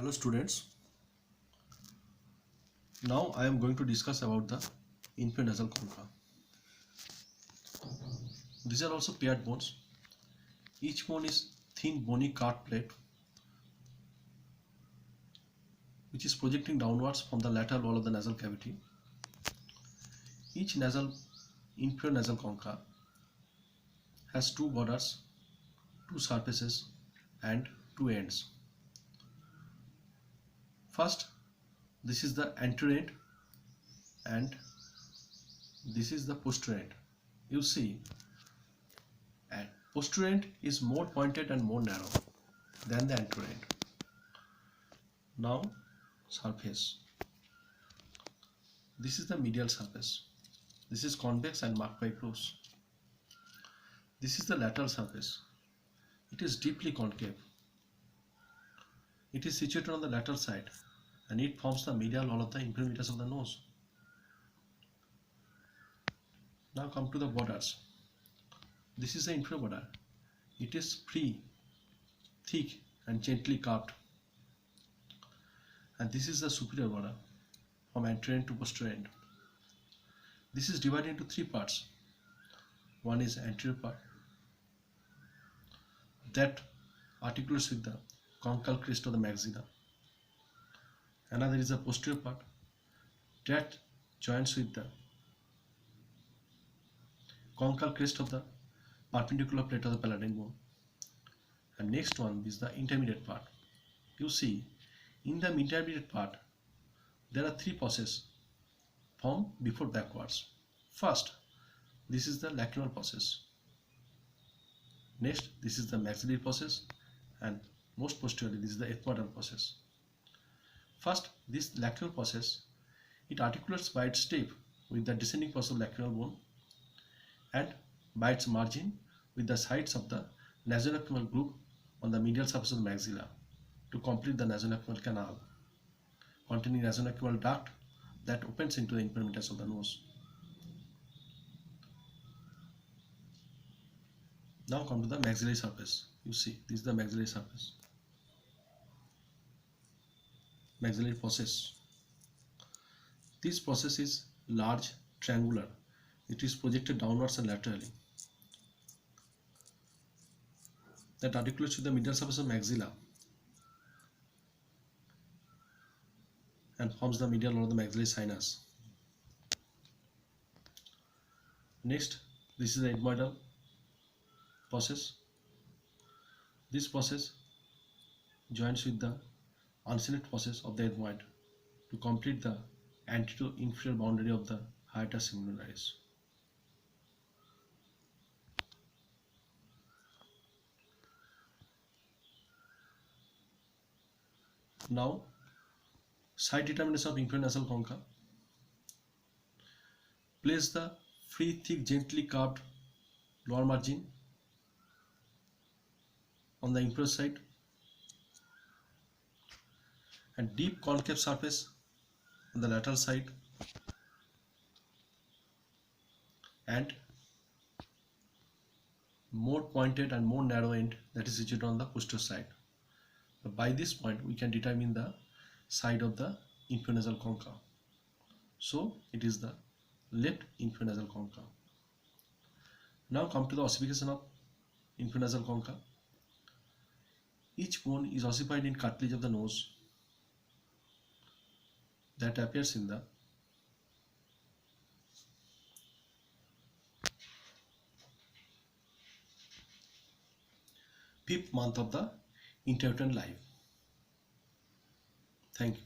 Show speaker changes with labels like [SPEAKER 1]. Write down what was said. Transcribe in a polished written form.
[SPEAKER 1] Hello students, now I am going to discuss about the inferior nasal concha. These are also paired bones. Each bone is thin bony card plate which is projecting downwards from the lateral wall of the nasal cavity. Each inferior nasal concha has two borders, two surfaces and two ends. First, this is the anterior end and this is the posterior end. You see, and posterior end is more pointed and more narrow than the anterior end. Now, surface. This is the medial surface. This is convex and marked by pores. This is the lateral surface. It is deeply concave. It is situated on the lateral side and it forms the medial wall of the inferior meatus of the nose. Now come to the borders. This is the inferior border. It is free, thick and gently curved. And this is the superior border from anterior end to posterior end. This is divided into three parts. One is anterior part that articulates with the conchal crest of the maxilla. Another is the posterior part that joins with the conchal crest of the perpendicular plate of the palatine bone. And next one is the intermediate part. You see, in the intermediate part there are three processes from before backwards. First, this is the lacrimal process. Next, this is the maxillary process, and most posteriorly this is the ethmoidal process. First, this lacrimal process, it articulates by its tip with the descending process of lacrimal bone and by its margin with the sides of the nasolacrimal groove on the medial surface of the maxilla to complete the nasolacrimal canal containing nasolacrimal duct that opens into the inferior meatus of the nose. Now come to the maxillary surface. You see, this is the maxillary surface. Maxillary process. This process is large, triangular. It is projected downwards and laterally. That articulates with the medial surface of maxilla and forms the medial wall of the maxillary sinus. Next, this is the ethmoidal process. This process joins with the uncinate process of the ethmoid to complete the anterior inferior boundary of the hiatus singularis. Now, side determination of inferior nasal concha. Place the free, thick, gently curved lower margin on the inferior side and deep concave surface on the lateral side and more pointed and more narrow end that is situated on the posterior side. By this point we can determine the side of the inferior nasal concha. So it is the left inferior nasal concha. Now come to the ossification of inferior nasal concha. Each bone is ossified in cartilage of the nose that appears in the fifth month of the intrauterine life. Thank you.